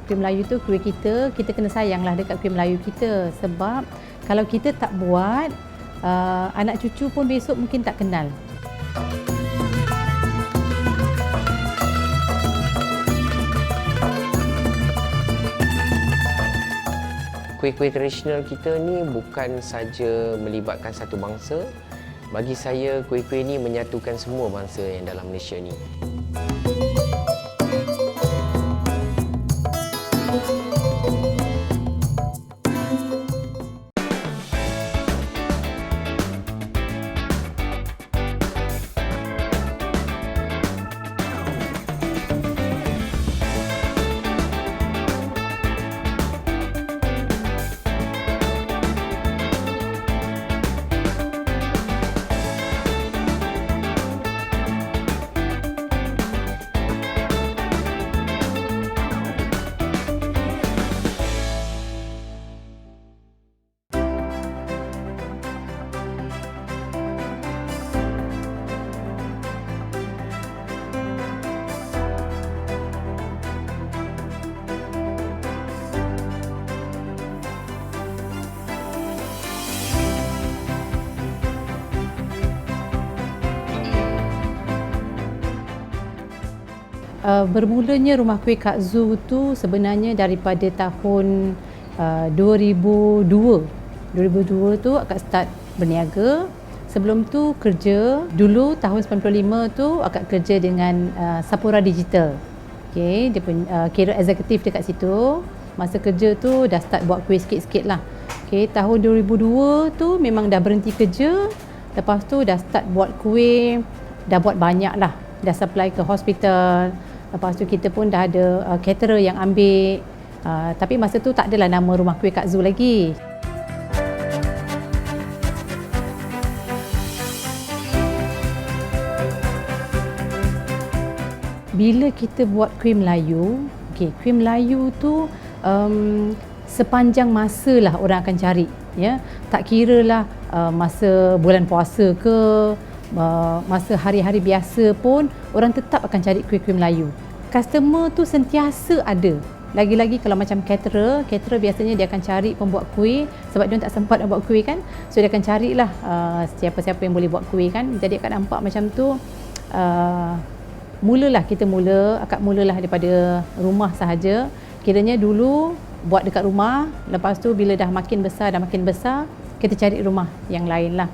kuih Melayu tu kuih kita kena sayanglah dekat kuih Melayu kita. Sebab kalau kita tak buat, anak cucu pun besok mungkin tak kenal. Kuih-kuih tradisional kita ni bukan saja melibatkan satu bangsa. Bagi saya, kuih-kuih ni menyatukan semua bangsa yang dalam Malaysia ni. Bermulanya rumah kuih Kak Zu tu sebenarnya daripada tahun 2002. 2002 tu akak start berniaga. Sebelum tu kerja, dulu tahun 95 tu akak kerja dengan Sapura Digital. Okey, dia pun kira eksekutif dekat situ. Masa kerja tu dah start buat kuih sikit-sikit lah. Okey, tahun 2002 tu memang dah berhenti kerja. Lepas tu dah start buat kuih, dah buat banyak lah. Dah supply ke hospital. Lepas tu kita pun dah ada caterer yang ambil. Tapi masa tu tak adalah nama rumah kuih Kak Zu lagi. Bila kita buat kuih Melayu, kuih Melayu tu sepanjang masa lah orang akan cari. Ya, tak kira lah masa bulan puasa ke, masa hari-hari biasa pun orang tetap akan cari kuih-kuih Melayu. Customer tu sentiasa ada. Lagi-lagi kalau macam caterer biasanya dia akan cari pembuat kuih sebab dia tak sempat nak buat kuih kan. So dia akan carilah siapa-siapa yang boleh buat kuih kan. Jadi akak nampak macam tu akak mulalah daripada rumah sahaja. Kiranya dulu buat dekat rumah, lepas tu bila dah makin besar, kita cari rumah yang lain lah.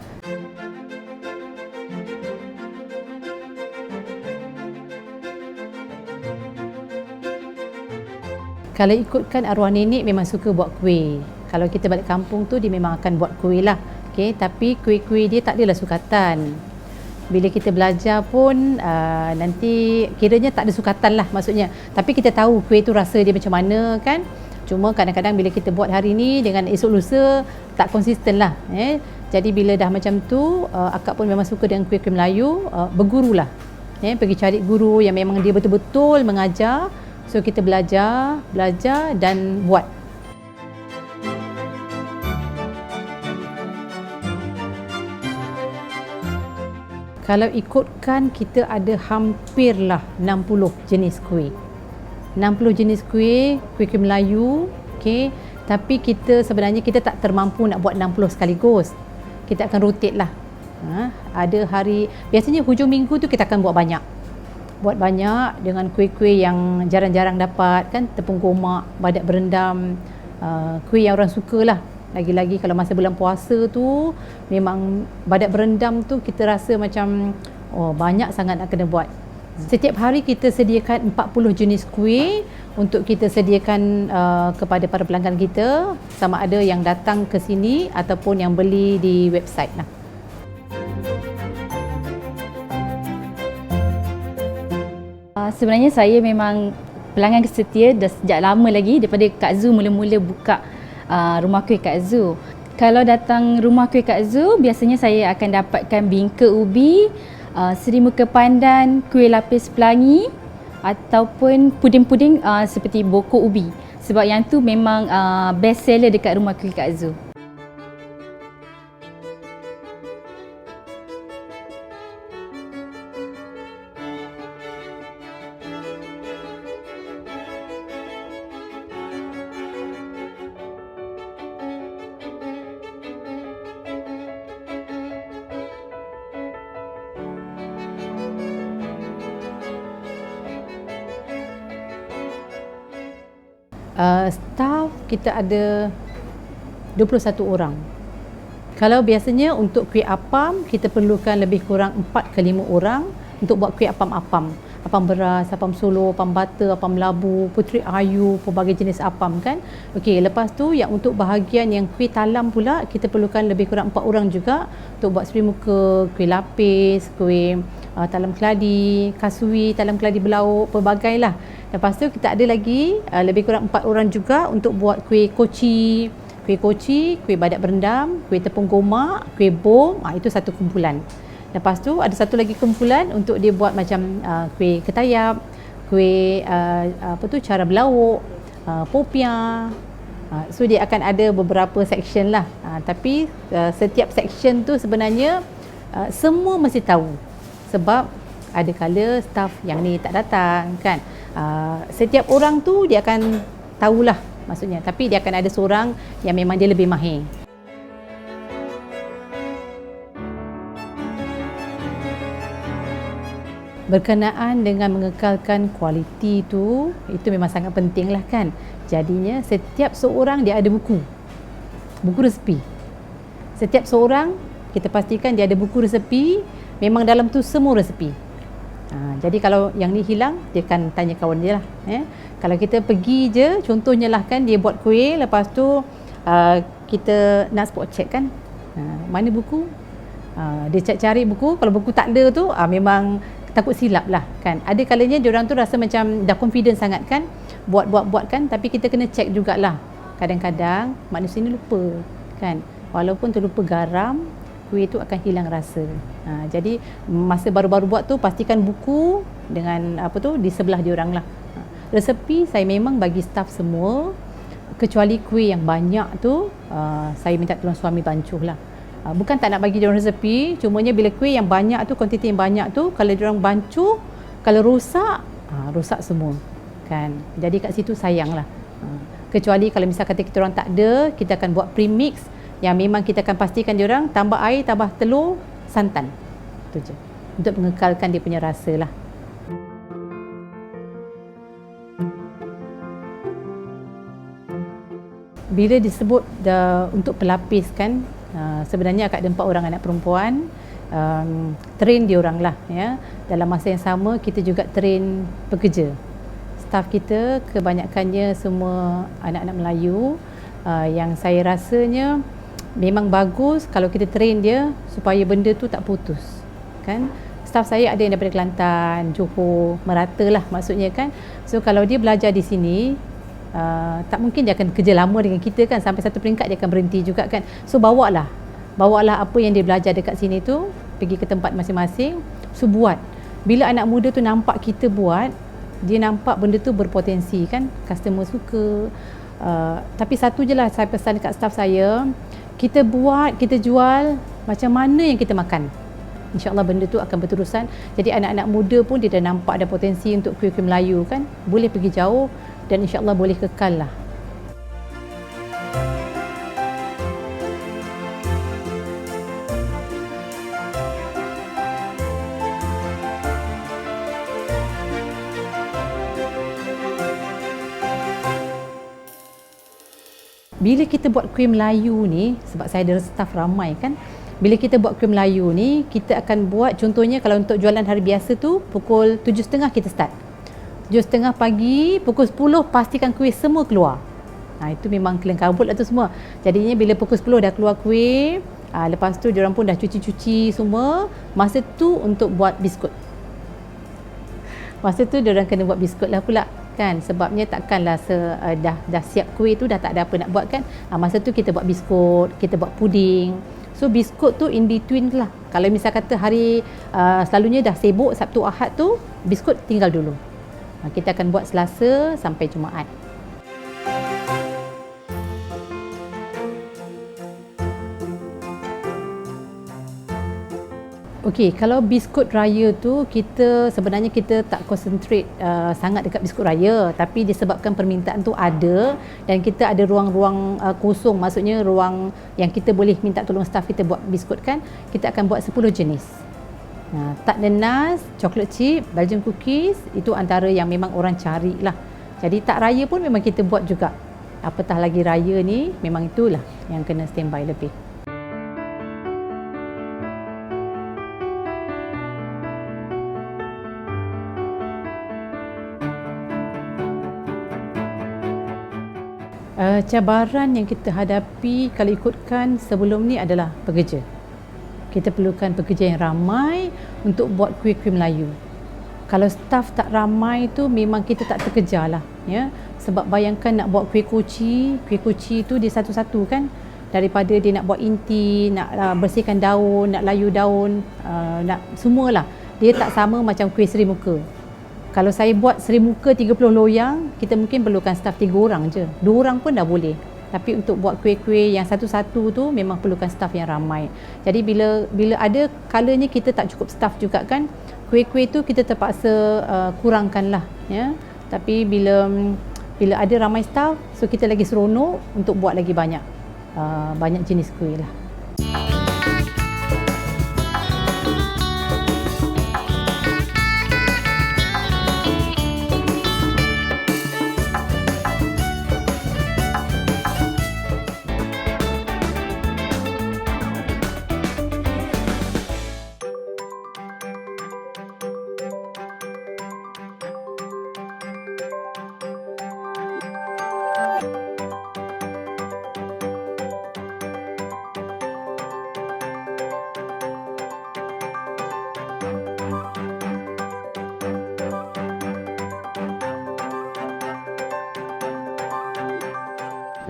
Kalau ikutkan arwah nenek memang suka buat kuih. Kalau kita balik kampung tu dia memang akan buat kuih lah. Okay, tapi kuih-kuih dia tak adalah sukatan. Bila kita belajar pun nanti kiranya tak ada sukatan lah maksudnya. Tapi kita tahu kuih tu rasa dia macam mana kan. Cuma kadang-kadang bila kita buat hari ni dengan esok lusa tak konsisten lah. Jadi bila dah macam tu akak pun memang suka dengan kuih-kuih Melayu, bergurulah. Pergi cari guru yang memang dia betul-betul mengajar. So kita belajar dan buat. Kalau ikutkan kita ada hampirlah 60 jenis kuih. 60 jenis kuih Melayu, okey. Tapi sebenarnya kita tak termampu nak buat 60 sekaligus. Kita akan rotate lah. Ada hari, biasanya hujung minggu tu kita akan buat banyak dengan kuih-kuih yang jarang-jarang dapat kan, tepung gomak, badak berendam, kuih yang orang suka lah. Lagi-lagi kalau masa bulan puasa tu memang badak berendam tu kita rasa macam banyak sangat nak kena buat. Setiap hari kita sediakan 40 jenis kuih untuk kita sediakan kepada para pelanggan kita, sama ada yang datang ke sini ataupun yang beli di website lah. Sebenarnya saya memang pelanggan setia dah sejak lama lagi daripada Kak Zu mula-mula buka rumah kuih Kak Zu. Kalau datang rumah kuih Kak Zu, biasanya saya akan dapatkan bingka ubi, seri muka pandan, kuih lapis pelangi ataupun puding-puding seperti bokor ubi. Sebab yang tu memang best seller dekat rumah kuih Kak Zu. Staff kita ada 21 orang. Kalau biasanya untuk kuih apam, kita perlukan lebih kurang 4 ke 5 orang untuk buat kuih apam-apam. Apam beras, apam solo, apam butter, apam labu, puteri ayu, pelbagai jenis apam kan. Okey, lepas tu yang untuk bahagian yang kuih talam pula, kita perlukan lebih kurang 4 orang juga untuk buat spring muka, kuih lapis, kuih talam keladi, kasui, talam keladi belauk, pelbagai lah. Lepas tu kita ada lagi lebih kurang 4 orang juga untuk buat kuih koci, kuih badak berendam, kuih tepung gomak, kuih bom, itu satu kumpulan. Lepas tu ada satu lagi kumpulan untuk dia buat macam kuih ketayap, kuih cara belauk, popiah. So dia akan ada beberapa section lah. Tapi setiap section tu sebenarnya semua mesti tahu. Sebab ada kala staff yang ni tak datang kan. Setiap orang tu dia akan tahulah maksudnya. Tapi dia akan ada seorang yang memang dia lebih mahir. Berkenaan dengan mengekalkan kualiti tu, itu memang sangat penting lah kan. Jadinya setiap seorang dia ada buku resepi. Setiap seorang kita pastikan dia ada buku resepi, memang dalam tu semua resepi. Jadi kalau yang ni hilang, dia akan tanya kawan dia lah. Kalau kita pergi je, contohnya lah kan, dia buat kuih, lepas tu kita nak spot check kan, mana buku, dia cari buku. Kalau buku tak ada tu, memang takut silap lah kan. Ada kalanya diorang tu rasa macam dah confident sangat kan, buat kan, tapi kita kena check jugalah. Kadang-kadang manusia ni lupa kan, walaupun terlupa garam, kuih tu akan hilang rasa. Jadi masa baru-baru buat tu, pastikan buku dengan di sebelah diorang lah. Resepi saya memang bagi staff semua, kecuali kuih yang banyak tu saya minta tolong suami bancuh lah. Bukan tak nak bagi diorang resepi, cumanya bila kuih yang banyak tu, kuantiti yang banyak tu, kalau diorang bancuh, kalau rosak, rosak semua kan. Jadi kat situ sayang lah. Kecuali kalau misal kata kita orang tak ada, kita akan buat premix yang memang kita akan pastikan diorang tambah air, tambah telur, santan. Itu je. Untuk mengekalkan dia punya rasa lah. Bila disebut untuk pelapis kan, sebenarnya akak ada 4 orang anak perempuan, train diorang lah ya. Dalam masa yang sama kita juga train pekerja. Staff kita kebanyakannya semua anak-anak Melayu, yang saya rasanya memang bagus kalau kita train dia supaya benda tu tak putus kan. Staff saya ada yang daripada Kelantan, Johor, merata lah maksudnya kan. So kalau dia belajar di sini, tak mungkin dia akan kerja lama dengan kita kan, sampai satu peringkat dia akan berhenti juga kan. So bawalah apa yang dia belajar dekat sini tu pergi ke tempat masing-masing. So buat, bila anak muda tu nampak kita buat, dia nampak benda tu berpotensi kan, customer suka. Tapi satu je lah saya pesan dekat staff saya, kita buat, kita jual macam mana yang kita makan, InsyaAllah benda tu akan berterusan. Jadi anak-anak muda pun dia dah nampak ada potensi untuk kuih-kuih Melayu kan, boleh pergi jauh dan insyaAllah boleh kekal lah. Bila kita buat kuih Melayu ni, sebab saya ada staff ramai kan, bila kita buat kuih Melayu ni, kita akan buat, contohnya kalau untuk jualan hari biasa tu, pukul 7.30 kita start. 7.30 pagi, pukul 10 pastikan kuih semua keluar. Itu memang keling kabut lah tu semua. Jadinya bila pukul 10 dah keluar kuih, lepas tu diorang pun dah cuci-cuci semua, masa tu untuk buat biskut. Masa tu diorang kena buat biskut lah pula kan, sebabnya takkanlah dah siap kuih tu dah tak ada apa nak buat kan. Masa tu kita buat biskut, kita buat puding. So biskut tu in between lah. Kalau misal kata hari selalunya dah sibuk Sabtu Ahad tu, biskut tinggal dulu. Kita akan buat Selasa sampai Jumaat. Okey, kalau biskut raya tu sebenarnya kita tak concentrate sangat dekat biskut raya, tapi disebabkan permintaan tu ada dan kita ada ruang-ruang kosong, maksudnya ruang yang kita boleh minta tolong staff kita buat biskut kan, kita akan buat 10 jenis. Tak nenas, chocolate chip, Belgian cookies, itu antara yang memang orang cari lah. Jadi tak raya pun memang kita buat juga. Apatah lagi raya ni, memang itulah yang kena standby lebih. Cabaran yang kita hadapi kalau ikutkan sebelum ni adalah pekerja. Kita perlukan pekerja yang ramai untuk buat kuih-kuih Melayu. Kalau staf tak ramai tu memang kita tak terkejar lah, ya. Sebab bayangkan nak buat kuih koci tu dia satu-satu kan, daripada dia nak buat inti, nak bersihkan daun, nak layu daun, nak semualah. Dia tak sama macam kuih Seri Muka. Kalau saya buat Seri Muka 30 loyang, kita mungkin perlukan staf 3 orang je. 2 orang pun dah boleh. Tapi untuk buat kuih-kuih yang satu-satu tu memang perlukan staf yang ramai. Jadi bila ada kalanya kita tak cukup staf juga kan, kuih-kuih tu kita terpaksa kurangkanlah, ya. Tapi bila ada ramai staf, so kita lagi seronok untuk buat lagi banyak jenis kuih lah.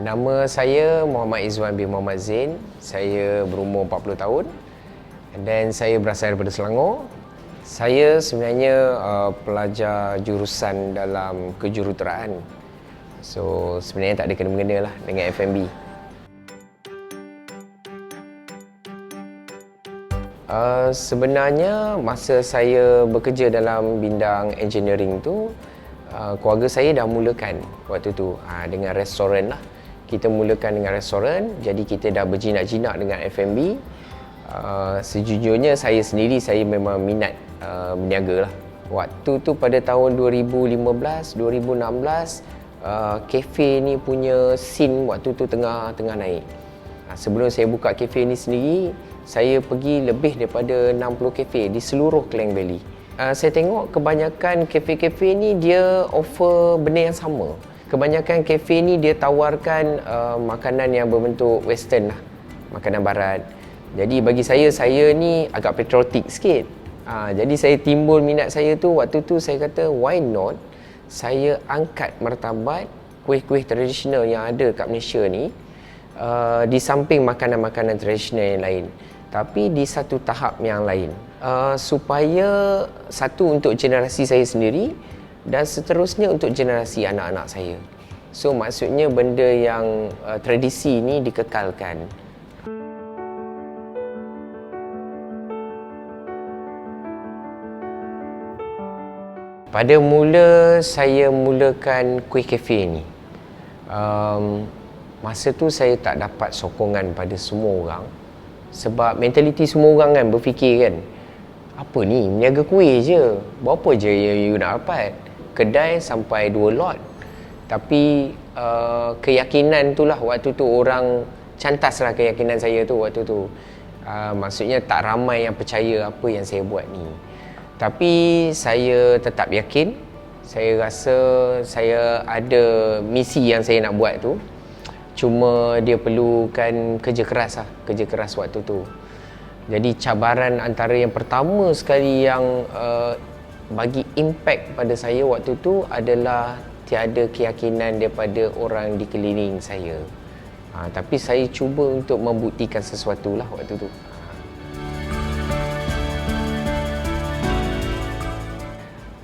Nama saya Muhammad Izzuan bin Muhammad Zain. Saya berumur 40 tahun dan saya berasal daripada Selangor. Saya sebenarnya pelajar jurusan dalam kejuruteraan. So sebenarnya tak ada kena-mengena lah dengan F&B. Sebenarnya masa saya bekerja dalam bidang engineering tu, keluarga saya dah mulakan waktu tu dengan restoran lah. Kita mulakan dengan restoran, jadi kita dah berjinak-jinak dengan F&B. Sejujurnya saya sendiri, saya memang minat berniaga lah. Waktu tu pada tahun 2015, 2016, kafe ni punya scene waktu tu tengah naik. Sebelum saya buka kafe ni sendiri, saya pergi lebih daripada 60 kafe di seluruh Klang Valley. Saya tengok kebanyakan kafe-kafe ni dia offer benda yang sama. Kebanyakan kafe ni dia tawarkan makanan yang berbentuk western lah, makanan barat. Jadi bagi saya ni agak patriotik sikit. Jadi saya timbul minat saya tu, waktu tu saya kata why not saya angkat martabat kuih-kuih tradisional yang ada kat Malaysia ni, di samping makanan-makanan tradisional yang lain, tapi di satu tahap yang lain, supaya satu untuk generasi saya sendiri dan seterusnya untuk generasi anak-anak saya. So maksudnya benda yang tradisi ni dikekalkan. Pada mula saya mulakan kuih kafe ni, masa tu saya tak dapat sokongan pada semua orang. Sebab mentaliti semua orang kan berfikir kan, apa ni, meniaga kuih je, berapa je yang you nak dapat? Kedai sampai 2 lot. Tapi keyakinan tu lah waktu tu, orang cantas lah keyakinan saya tu waktu tu. Maksudnya tak ramai yang percaya apa yang saya buat ni. Tapi saya tetap yakin. Saya rasa saya ada misi yang saya nak buat tu. Cuma dia perlukan kerja keras lah, kerja keras waktu tu. Jadi cabaran antara yang pertama sekali yang bagi impact pada saya waktu tu adalah tiada keyakinan daripada orang di keliling saya. Tapi saya cuba untuk membuktikan sesuatu lah waktu tu.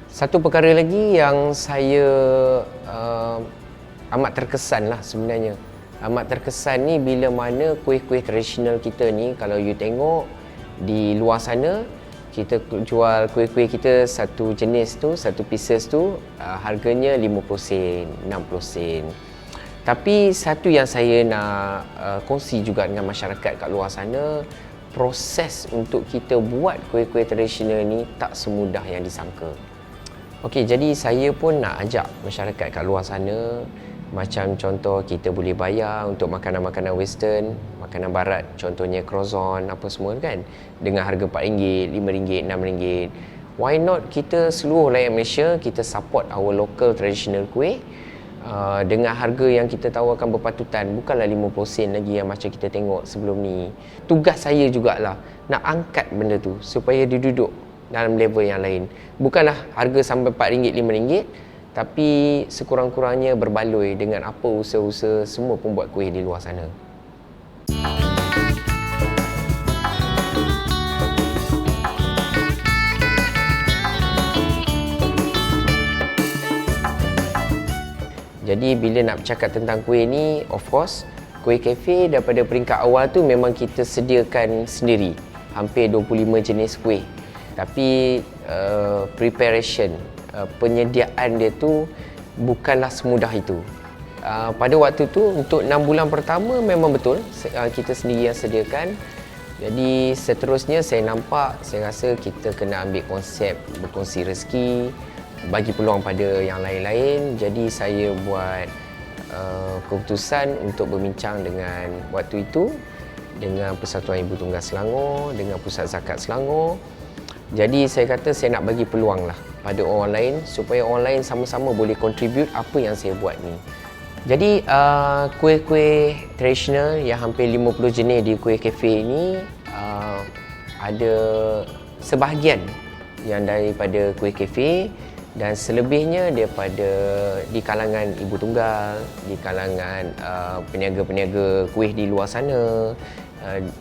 Satu perkara lagi yang saya amat terkesan lah sebenarnya. Amat terkesan ni bila mana kuih-kuih tradisional kita ni, kalau you tengok di luar sana, kita jual kuih-kuih kita satu jenis tu, satu pieces tu, harganya 50 sen, 60 sen. Tapi satu yang saya nak kongsi juga dengan masyarakat kat luar sana, proses untuk kita buat kuih-kuih tradisional ni tak semudah yang disangka. Okey, jadi saya pun nak ajak masyarakat kat luar sana, macam contoh kita boleh bayar untuk makanan-makanan western, makanan barat, contohnya croissant apa semua kan, dengan harga RM4, RM5, RM6. Why not kita seluruh rakyat Malaysia kita support our local traditional kuih dengan harga yang kita tawarkan berpatutan, bukanlah 50 sen lagi yang macam kita tengok sebelum ni. Tugas saya jugalah nak angkat benda tu supaya dia duduk dalam level yang lain. Bukanlah harga sampai RM4, RM5, tapi sekurang-kurangnya berbaloi dengan apa usaha-usaha semua pembuat kuih di luar sana. Jadi bila nak bercakap tentang kuih ni, of course, kuih kafe daripada peringkat awal tu memang kita sediakan sendiri. Hampir 25 jenis kuih. Tapi preparation, penyediaan dia tu bukanlah semudah itu. Pada waktu tu untuk 6 bulan pertama memang betul kita sendiri yang sediakan. Jadi seterusnya saya nampak, saya rasa kita kena ambil konsep berkongsi rezeki, bagi peluang pada yang lain-lain. Jadi saya buat keputusan untuk berbincang dengan waktu itu dengan Persatuan Ibu Tunggal Selangor, dengan Pusat Zakat Selangor. Jadi saya kata saya nak bagi peluang lah pada orang lain supaya orang lain sama-sama boleh contribute apa yang saya buat ni. Jadi kuih-kuih tradisional yang hampir 50 jenis di kuih kafe ni ada sebahagian yang daripada kuih kafe dan selebihnya daripada di kalangan ibu tunggal, di kalangan peniaga-peniaga kuih di luar sana,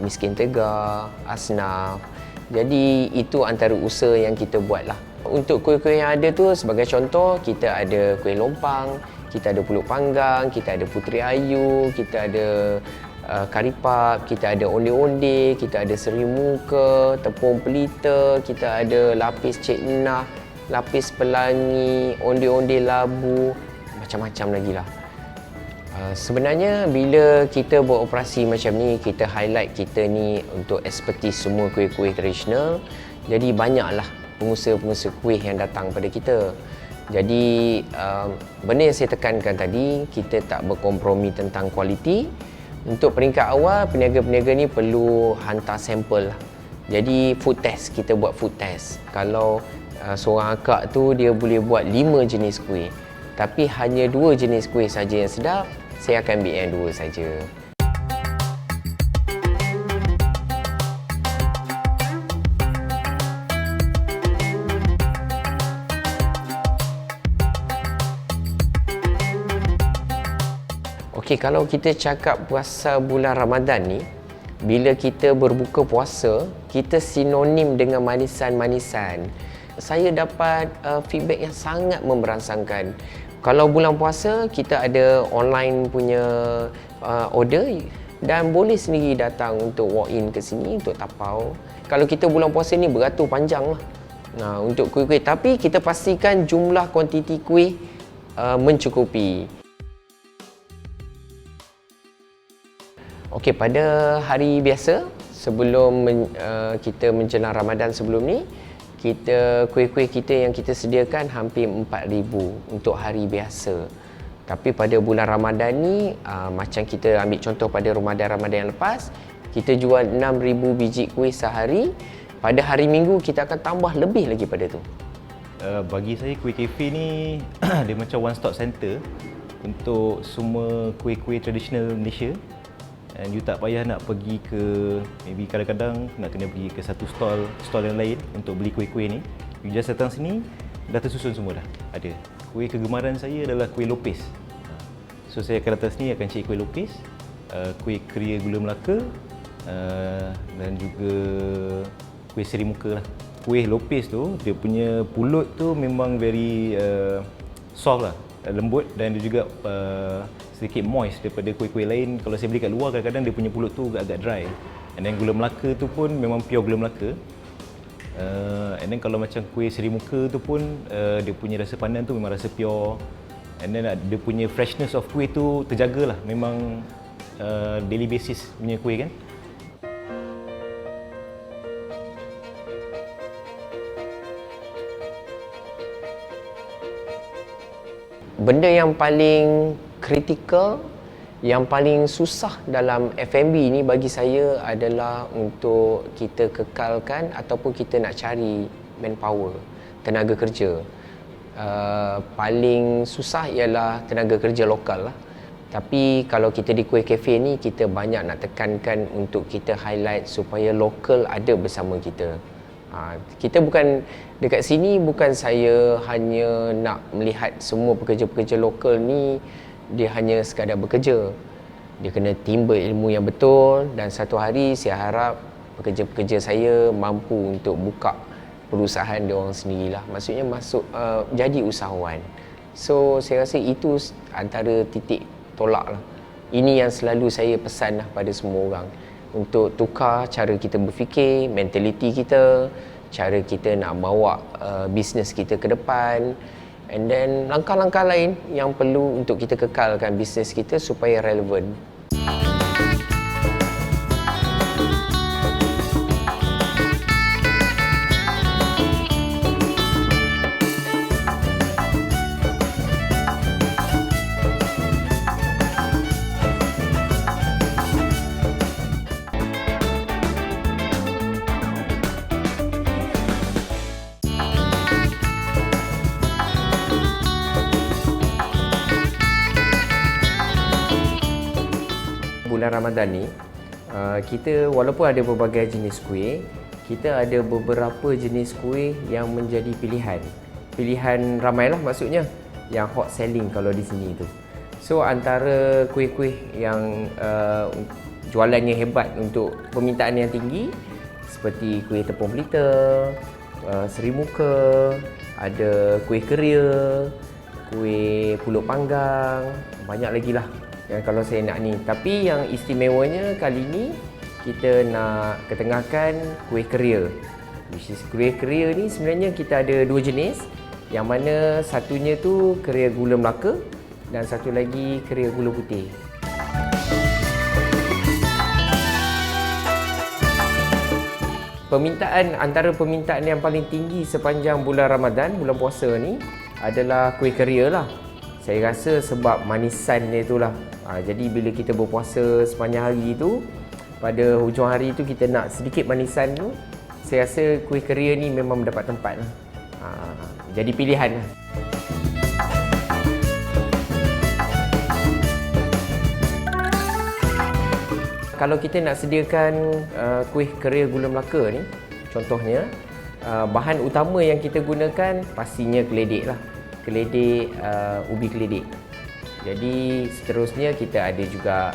miskin tegar, asnaf. Jadi itu antara usaha yang kita buat lah. Untuk kuih-kuih yang ada tu sebagai contoh, kita ada kuih lompang, kita ada pulut panggang, kita ada puteri ayu, kita ada kari pap, kita ada onde-onde, kita ada seri muka, tepung pelita, kita ada lapis cik nah, lapis pelangi, onde-onde labu, macam-macam lagi lah. Sebenarnya bila kita beroperasi macam ni, kita highlight kita ni untuk expertise semua kuih-kuih tradisional. Jadi banyaklah pengusaha-pengusaha kuih yang datang pada kita. Jadi benda yang saya tekankan tadi, kita tak berkompromi tentang kualiti. Untuk peringkat awal, peniaga-peniaga ni perlu hantar sampel lah. Jadi food test, kita buat food test. Kalau seorang akak tu dia boleh buat 5 jenis kuih, tapi hanya 2 jenis kuih saja yang sedap, saya akan ambil yang 2 saja. Okey, kalau kita cakap puasa bulan Ramadan ni, bila kita berbuka puasa, kita sinonim dengan manisan-manisan. Saya dapat feedback yang sangat memberangsangkan. Kalau bulan puasa, kita ada online punya order dan boleh sendiri datang untuk walk in ke sini untuk tapau. Kalau kita bulan puasa ni beratur panjang lah untuk kuih-kuih. Tapi kita pastikan jumlah kuantiti kuih mencukupi. Okey, pada hari biasa sebelum kita menjelang Ramadan sebelum ni, kuih-kuih kita yang kita sediakan hampir 4,000 untuk hari biasa. Tapi pada bulan Ramadan ni, macam kita ambil contoh pada Ramadan yang lepas, kita jual 6,000 biji kuih sehari. Pada hari Minggu kita akan tambah lebih lagi pada tu. Bagi saya kuih kafe ni dia macam one stop center untuk semua kuih-kuih tradisional Malaysia. And you tak payah nak pergi ke, maybe kadang-kadang nak kena pergi ke satu stall yang lain untuk beli kuih-kuih ni. You just datang sini, dah tersusun semua dah, ada. Kuih kegemaran saya adalah kuih lopis. So saya akan datang sini akan cari kuih lopis, kuih keria gula Melaka, dan juga kuih seri muka lah. Kuih lopis tu, dia punya pulut tu memang very soft lah, lembut, dan dia juga sedikit moist daripada kuih-kuih lain. Kalau saya beli kat luar, kadang-kadang dia punya pulut tu agak dry. And then gula Melaka tu pun memang pure gula Melaka. And then kalau macam kuih seri muka tu pun dia punya rasa pandan tu memang rasa pure. And then dia punya freshness of kuih tu terjagalah. Memang daily basis punya kuih kan. benda yang paling kritikal, yang paling susah dalam F&B ni bagi saya adalah untuk kita kekalkan ataupun kita nak cari manpower, tenaga kerja. Paling susah ialah tenaga kerja lokal lah. Tapi kalau kita di Kuih Cafe ni, kita banyak nak tekankan untuk kita highlight supaya lokal ada bersama kita. Kita bukan dekat sini, bukan saya hanya nak melihat semua pekerja-pekerja lokal ni dia hanya sekadar bekerja. Dia kena timba ilmu yang betul, dan satu hari saya harap pekerja-pekerja saya mampu untuk buka perusahaan dia orang sendirilah. Maksudnya masuk jadi usahawan. So saya rasa itu antara titik tolak lah. Ini yang selalu saya pesan lah pada semua orang, untuk tukar cara kita berfikir, mentaliti kita, cara kita nak bawa bisnes kita ke depan, and then langkah-langkah lain yang perlu untuk kita kekalkan bisnes kita supaya relevan. Bulan Ramadan ni, kita walaupun ada berbagai jenis kuih, kita ada beberapa jenis kuih yang menjadi pilihan ramai lah, maksudnya yang hot selling kalau di sini tu. So antara kuih-kuih yang jualannya hebat untuk permintaan yang tinggi, seperti kuih tepung pelita, seri muka, ada kuih keria, kuih pulut panggang, banyak lagi lah yang kalau saya nak ni. Tapi yang istimewanya kali ni, kita nak ketengahkan kuih keria. Which is kuih keria ni sebenarnya kita ada dua jenis, yang mana satunya tu keria gula Melaka dan satu lagi keria gula putih. Antara permintaan yang paling tinggi sepanjang bulan Ramadan, bulan puasa ni, adalah kuih keria lah. Saya rasa sebab manisan dia tu lah. Jadi bila kita berpuasa sepanjang hari tu, pada hujung hari tu kita nak sedikit manisan tu, saya rasa kuih keria ni memang mendapat tempat lah. Jadi pilihan lah. Kalau kita nak sediakan kuih keria gula Melaka ni, contohnya, bahan utama yang kita gunakan pastinya keledek lah. Keledek, ubi keledek. Jadi seterusnya kita ada juga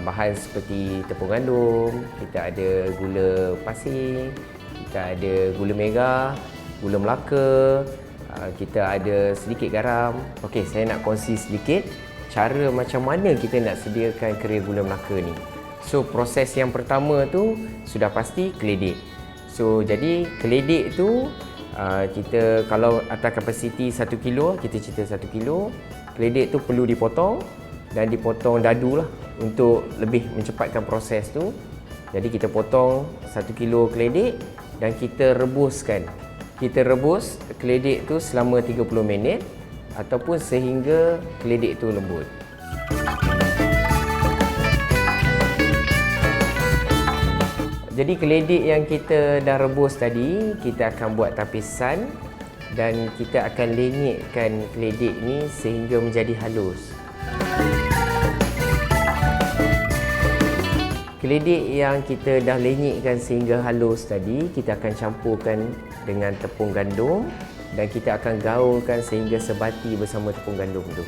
bahan seperti tepung gandum, kita ada gula pasir, kita ada gula merah, gula Melaka, kita ada sedikit garam. Okey, saya nak kongsi sedikit cara macam mana kita nak sediakan keria gula Melaka ni. So proses yang pertama tu sudah pasti keledek. So jadi keledek tu kita kalau atas kapasiti 1 kilo, kita cerita 1 kilo, keledek tu perlu dipotong dan dipotong dadu lah untuk lebih mencepatkan proses tu. Jadi kita potong 1 kilo keledek dan kita rebuskan. Kita rebus keledek tu selama 30 minit ataupun sehingga keledek tu lembut. Jadi keledek yang kita dah rebus tadi, kita akan buat tapisan dan kita akan lenyekkan keledek ni sehingga menjadi halus. Keledek yang kita dah lenyekkan sehingga halus tadi, kita akan campurkan dengan tepung gandum dan kita akan gaulkan sehingga sebati bersama tepung gandum tu.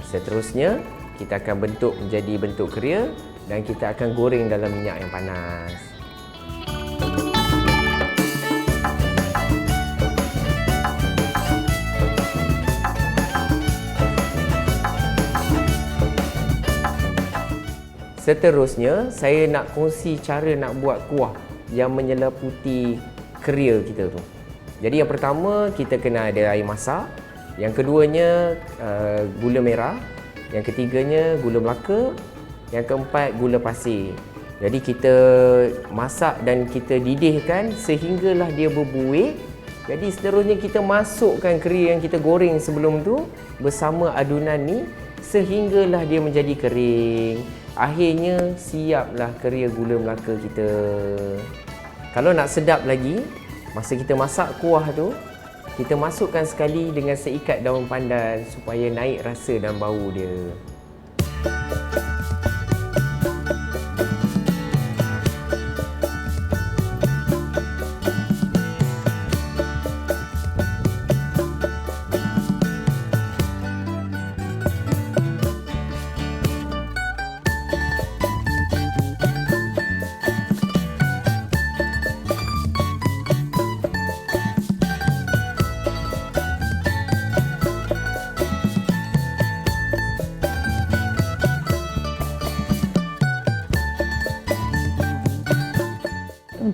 Seterusnya, kita akan bentuk menjadi bentuk keria dan kita akan goreng dalam minyak yang panas. Seterusnya, saya nak kongsi cara nak buat kuah yang menyeliputi keria kita tu. Jadi yang pertama, kita kena ada air masak. Yang keduanya, gula merah. Yang ketiganya, gula Melaka. Yang keempat, gula pasir. Jadi kita masak dan kita didihkan sehinggalah dia berbuih Jadi seterusnya kita masukkan keria yang kita goreng sebelum tu bersama adunan ni sehinggalah dia menjadi kering. Akhirnya siaplah keria gula Melaka kita. Kalau nak sedap lagi, masa kita masak kuah tu, kita masukkan sekali dengan seikat daun pandan supaya naik rasa dan bau dia.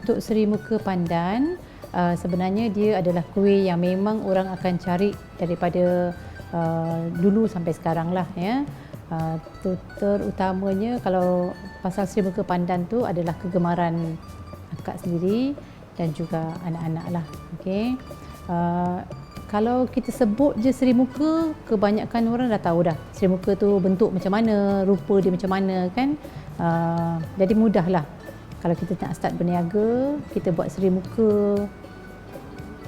Untuk Seri Muka Pandan, sebenarnya dia adalah kuih yang memang orang akan cari daripada dulu sampai sekarang lah ya. Terutamanya kalau pasal Seri Muka Pandan tu adalah kegemaran akak sendiri dan juga anak-anak lah. Okay. Kalau kita sebut je Seri Muka, kebanyakan orang dah tahu dah Seri Muka tu bentuk macam mana, rupa dia macam mana kan. Jadi mudahlah. Kalau kita nak start berniaga, kita buat Seri Muka,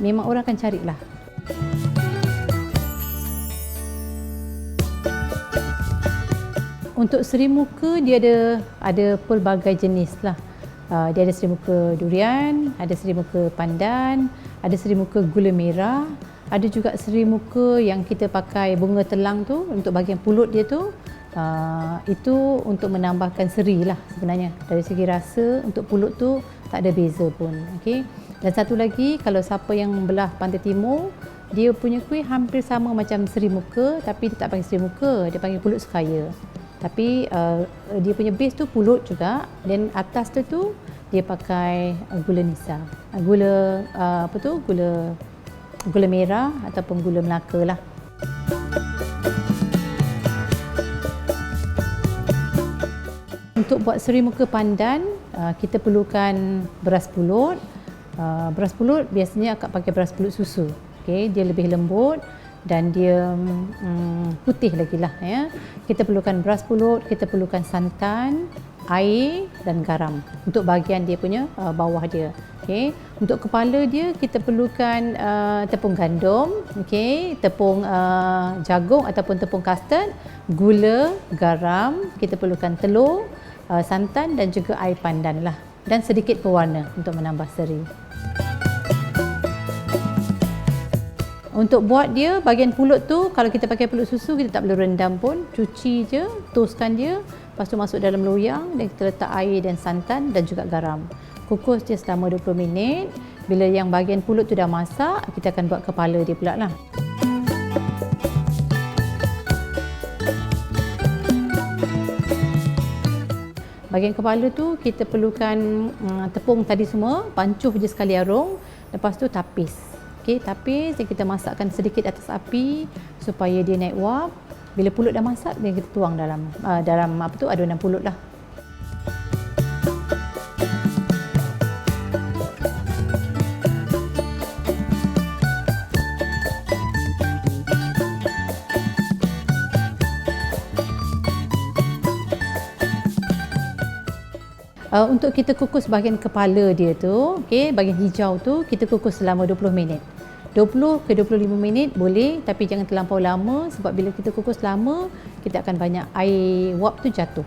memang orang akan carilah. Untuk Seri Muka dia ada pelbagai jenis lah. Dia ada Seri Muka durian, ada Seri Muka pandan, ada Seri Muka gula merah, ada juga Seri Muka yang kita pakai bunga telang tu untuk bahagian pulut dia tu. Itu untuk menambahkan seri lah sebenarnya. Dari segi rasa untuk pulut tu tak ada beza pun. Okay. Dan satu lagi, kalau siapa yang belah Pantai Timur, dia punya kuih hampir sama macam Seri Muka, tapi dia tak panggil Seri Muka, dia panggil pulut sekaya. Tapi dia punya base tu pulut juga, dan atas tu dia pakai gula nisa. Gula gula merah ataupun gula Melaka lah. Untuk buat Seri Muka Pandan, kita perlukan beras pulut. Beras pulut biasanya akak pakai beras pulut susu. Okay, dia lebih lembut dan dia putih lagi lah. Ya. Kita perlukan beras pulut, kita perlukan santan, air dan garam untuk bahagian dia punya bawah dia. Okay. Untuk kepala dia kita perlukan tepung gandum, okay, tepung jagung ataupun tepung custard, gula, garam, kita perlukan telur, santan dan juga air pandan lah, dan sedikit pewarna untuk menambah seri. Untuk buat dia, bahagian pulut tu kalau kita pakai pulut susu kita tak perlu rendam pun, cuci je, toastkan dia, lepas tu masuk dalam loyang dan kita letak air dan santan dan juga garam. Kukus dia selama 20 minit. Bila yang bahagian pulut tu dah masak, kita akan buat kepala dia pula lah. Bahagian kepala tu kita perlukan tepung tadi semua, pancuh je sekali arung, lepas tu tapis. Okey, tapis dan kita masakkan sedikit atas api supaya dia naik wap. Bila pulut dah masak, dia kita tuang dalam adunan pulut lah. Untuk kita kukus bahagian kepala dia tu, okay, bahagian hijau tu kita kukus selama 20 minit. 20 ke 25 minit boleh, tapi jangan terlampau lama sebab bila kita kukus lama, kita akan banyak air wap tu jatuh.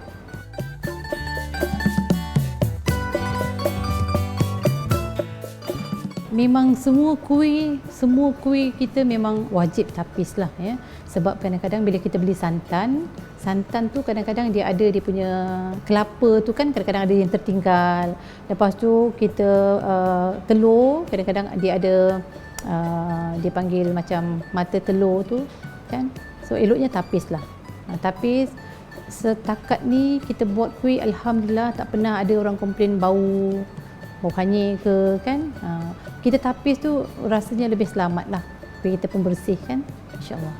Memang semua kuih kita memang wajib tapis lah ya. Sebab kadang-kadang bila kita beli santan tu kadang-kadang dia ada dia punya kelapa tu kan, kadang-kadang ada yang tertinggal. Lepas tu kita telur, kadang-kadang dia ada dia panggil macam mata telur tu kan. So eloknya tapis lah. Tapis. Setakat ni kita buat kuih, alhamdulillah tak pernah ada orang komplain bau hanyir ke kan. Kita tapis tu rasanya lebih selamat lah, kita pun bersih kan, insyaAllah.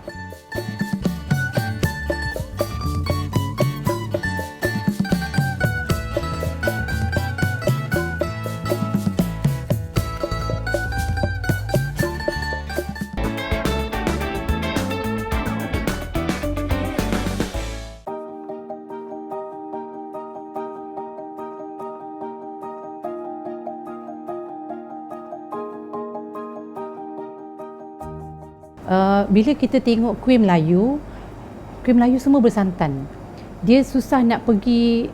bila kita tengok kuih Melayu semua bersantan. Dia susah nak pergi,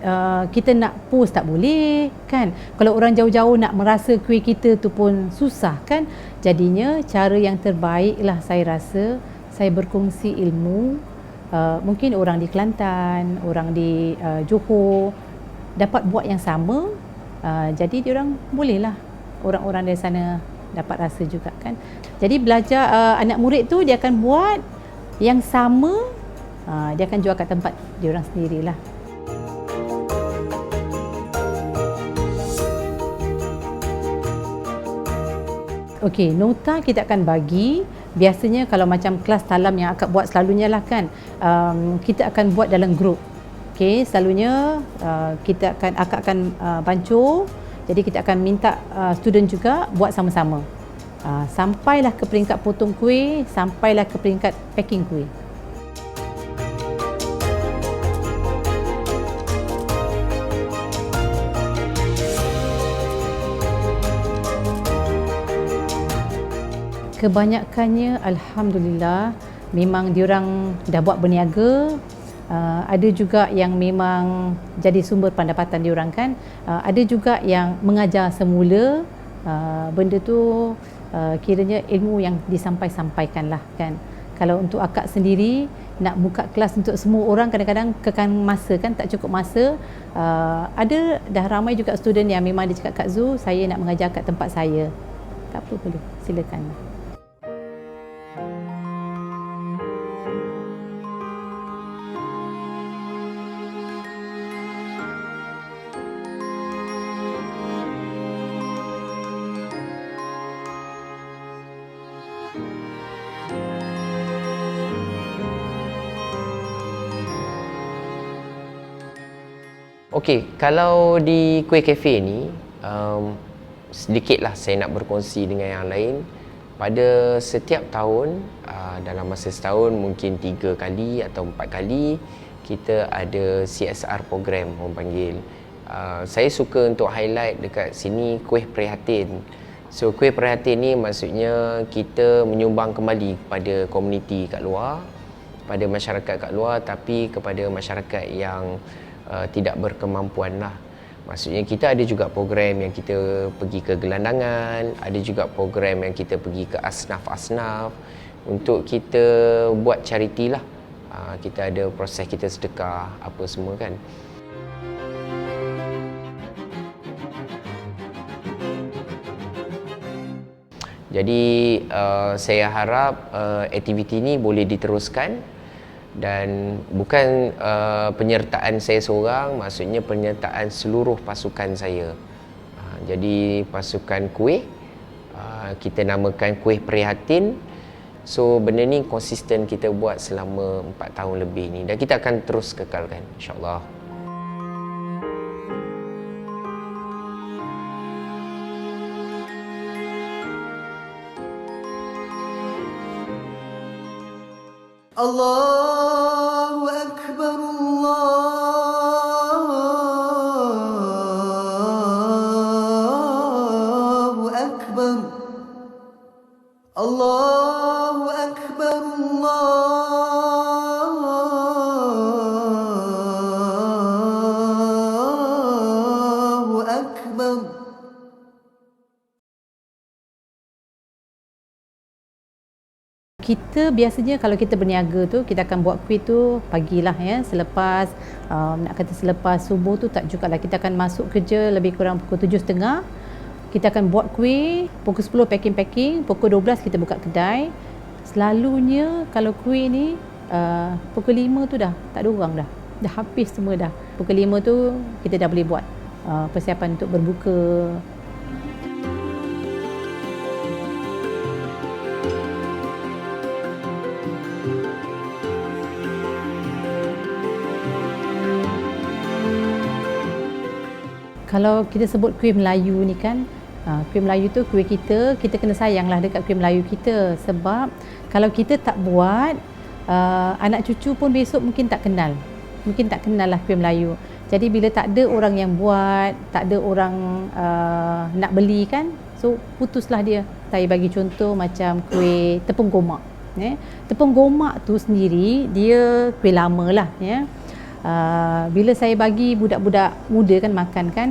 kita nak post tak boleh kan. Kalau orang jauh-jauh nak merasa kuih kita tu pun susah kan. Jadinya cara yang terbaik lah saya rasa, saya berkongsi ilmu. Mungkin orang di Kelantan, orang di Johor dapat buat yang sama. Jadi diorang bolehlah, orang-orang dari sana dapat rasa juga kan. Jadi belajar, anak murid tu dia akan buat yang sama, dia akan jual kat tempat diorang sendirilah. Okey, nota kita akan bagi. Biasanya kalau macam kelas talam yang akak buat selalunya lah kan, kita akan buat dalam grup. Okey, selalunya akak akan bancuh. Jadi kita akan minta student juga buat sama-sama. Sampailah ke peringkat potong kuih, sampailah ke peringkat packing kuih. Kebanyakannya alhamdulillah memang diorang dah buat berniaga. Ada juga yang memang jadi sumber pendapatan diorang kan. Ada juga yang mengajar semula. Benda tu kiranya ilmu yang disampaikan lah kan. Kalau untuk akak sendiri nak buka kelas untuk semua orang, kadang-kadang kekang masa kan, tak cukup masa. Ada dah ramai juga student yang memang dia cakap, Kak Zu, saya nak mengajar kat tempat saya. Tak apa, boleh, silakan. Okey, kalau di Kuih Cafe ni, sedikitlah saya nak berkongsi dengan yang lain. Pada setiap tahun, dalam masa setahun mungkin 3 kali atau 4 kali, kita ada CSR program, orang panggil. Saya suka untuk highlight dekat sini kuih prihatin. So, kuih prihatin ni maksudnya kita menyumbang kembali kepada komuniti kat luar, pada masyarakat kat luar, tapi kepada masyarakat yang tidak berkemampuan lah. Maksudnya kita ada juga program yang kita pergi ke gelandangan, ada juga program yang kita pergi ke asnaf-asnaf untuk kita buat charity lah. Kita ada proses kita sedekah apa semua kan. Jadi saya harap aktiviti ini boleh diteruskan. Dan bukan penyertaan saya seorang, maksudnya penyertaan seluruh pasukan saya. Jadi pasukan kuih, kita namakan Kuih Prihatin. So benda ni konsisten kita buat selama 4 tahun lebih ni, dan kita akan terus kekalkan, insyaAllah. Allahu Akbar, Allahu Akbar, Allahu Akbar, Allahu Akbar. Kita biasanya kalau kita berniaga tu, kita akan buat kuih tu pagilah ya, selepas selepas subuh tu tak jugalah, kita akan masuk kerja lebih kurang pukul 7.30. Kita akan buat kuih, pukul 10 packing, pukul 12 kita buka kedai. Selalunya kalau kuih ni pukul 5 tu dah tak ada orang dah habis semua dah. Pukul 5 tu kita dah boleh buat persiapan untuk berbuka. Kalau kita sebut kuih Melayu ni kan, kuih Melayu tu kuih kita kena sayanglah dekat kuih Melayu kita. Sebab kalau kita tak buat, anak cucu pun besok mungkin tak kenal lah kuih Melayu. Jadi bila tak ada orang yang buat, tak ada orang nak beli kan, so putuslah dia. Saya bagi contoh macam kuih tepung gomak. Tepung gomak tu sendiri dia kuih lama lah, ya. Bila saya bagi budak-budak muda kan makan kan,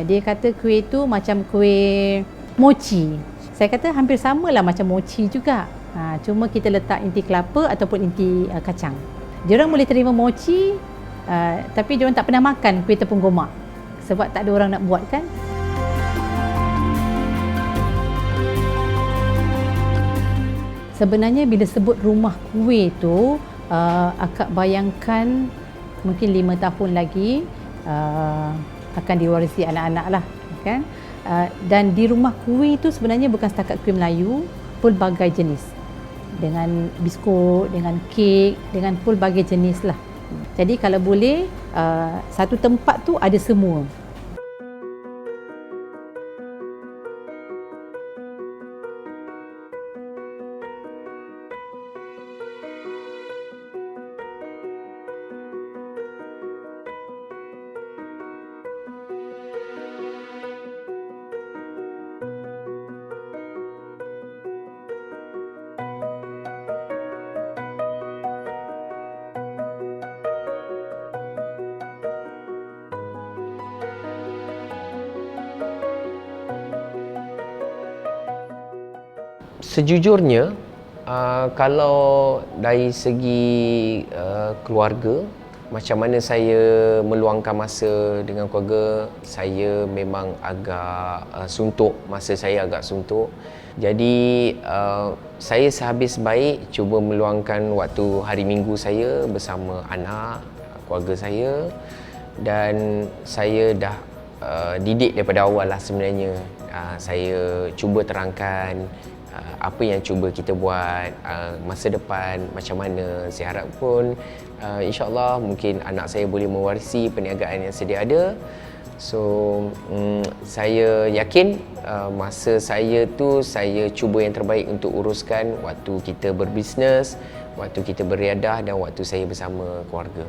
dia kata kuih tu macam kuih mochi. Saya kata hampir samalah macam mochi juga. Cuma kita letak inti kelapa ataupun inti kacang. Diorang boleh terima mochi, tapi diorang tak pernah makan kuih tepung gomak sebab tak ada orang nak buat kan. Sebenarnya bila sebut rumah kuih tu, akak bayangkan mungkin 5 tahun lagi akan diwarisi anak-anak lah kan. Dan di rumah kuih tu sebenarnya bukan setakat kuih Melayu, pelbagai jenis. Dengan biskut, dengan kek, dengan pelbagai jenis lah. Jadi kalau boleh, satu tempat tu ada semua. Sejujurnya, kalau dari segi keluarga, macam mana saya meluangkan masa dengan keluarga, saya memang agak suntuk, masa saya agak suntuk. Jadi saya sehabis baik cuba meluangkan waktu hari minggu saya bersama anak, keluarga saya, dan saya dah didik daripada awal lah sebenarnya. Saya cuba terangkan apa yang cuba kita buat, masa depan macam mana. Saya harap pun insyaAllah mungkin anak saya boleh mewarisi perniagaan yang sedia ada. So saya yakin masa saya tu saya cuba yang terbaik untuk uruskan waktu kita berbisnes, waktu kita beriadah dan waktu saya bersama keluarga.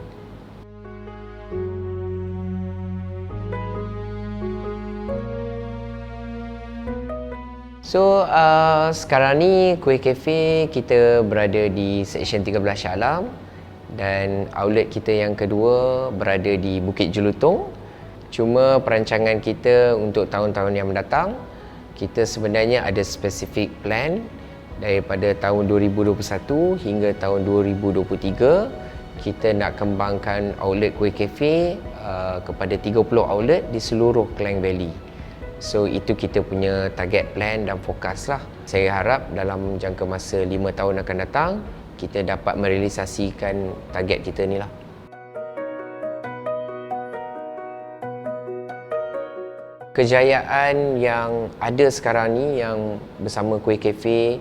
So sekarang ni Kuih Cafe kita berada di Seksyen 13 Shah Alam dan outlet kita yang kedua berada di Bukit Jelutong. Cuma perancangan kita untuk tahun-tahun yang mendatang, kita sebenarnya ada spesifik plan daripada tahun 2021 hingga tahun 2023. Kita nak kembangkan outlet Kuih Cafe kepada 30 outlet di seluruh Klang Valley. So itu kita punya target plan dan fokus lah. Saya harap dalam jangka masa 5 tahun akan datang, kita dapat merealisasikan target kita ni lah. Kejayaan yang ada sekarang ni yang bersama Kuih Cafe,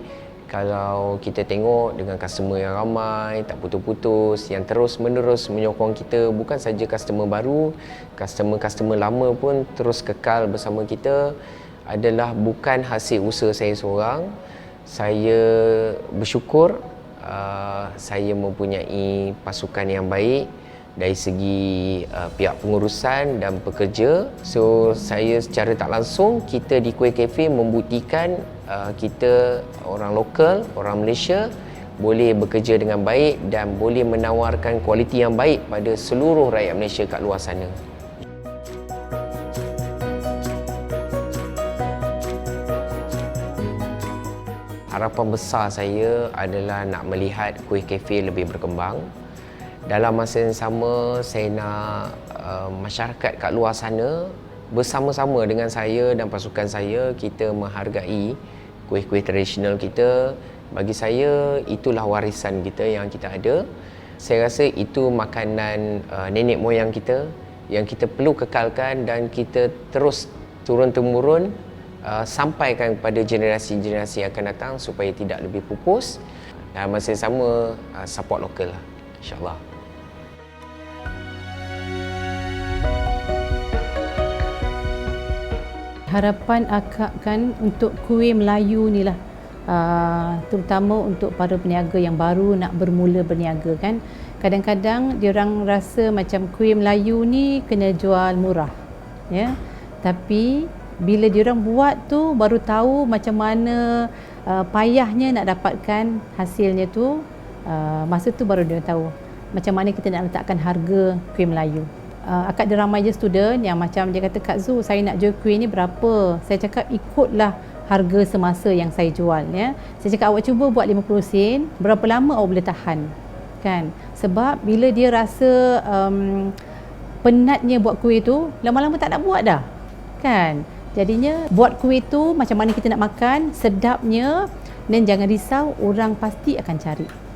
kalau kita tengok dengan customer yang ramai, tak putus-putus, yang terus-menerus menyokong kita, bukan saja customer baru, customer-customer lama pun terus kekal bersama kita, adalah bukan hasil usaha saya seorang. Saya bersyukur saya mempunyai pasukan yang baik dari segi pihak pengurusan dan pekerja. So saya secara tak langsung, kita di Kuih Cafe membuktikan kita orang lokal, orang Malaysia boleh bekerja dengan baik dan boleh menawarkan kualiti yang baik pada seluruh rakyat Malaysia kat luar sana. Harapan besar saya adalah nak melihat Kuih Cafe lebih berkembang. Dalam masa yang sama, saya nak masyarakat kat luar sana bersama-sama dengan saya dan pasukan saya, kita menghargai kuih-kuih tradisional kita. Bagi saya, itulah warisan kita yang kita ada. Saya rasa itu makanan nenek moyang kita yang kita perlu kekalkan dan kita terus turun-temurun sampaikan kepada generasi-generasi yang akan datang supaya tidak lebih pupus. Dan masa yang sama, support lokal lah, insyaAllah. Harapan akak kan untuk kuih Melayu ni lah, terutama untuk para peniaga yang baru nak bermula berniaga kan. Kadang-kadang diorang rasa macam kuih Melayu ni kena jual murah, ya. Tapi bila diorang buat tu baru tahu macam mana payahnya nak dapatkan hasilnya tu. Masa tu baru dia tahu macam mana kita nak letakkan harga kuih Melayu. Akak ada ramai je student yang macam dia kata, Kak Zu, saya nak jual kuih ni berapa? Saya cakap ikutlah harga semasa yang saya jual, ya. Saya cakap awak cuba buat 50 sen, berapa lama awak boleh tahan? Kan? Sebab bila dia rasa penatnya buat kuih tu, lama-lama tak nak buat dah. Kan? Jadinya buat kuih tu macam mana kita nak makan, sedapnya, dan jangan risau, orang pasti akan cari.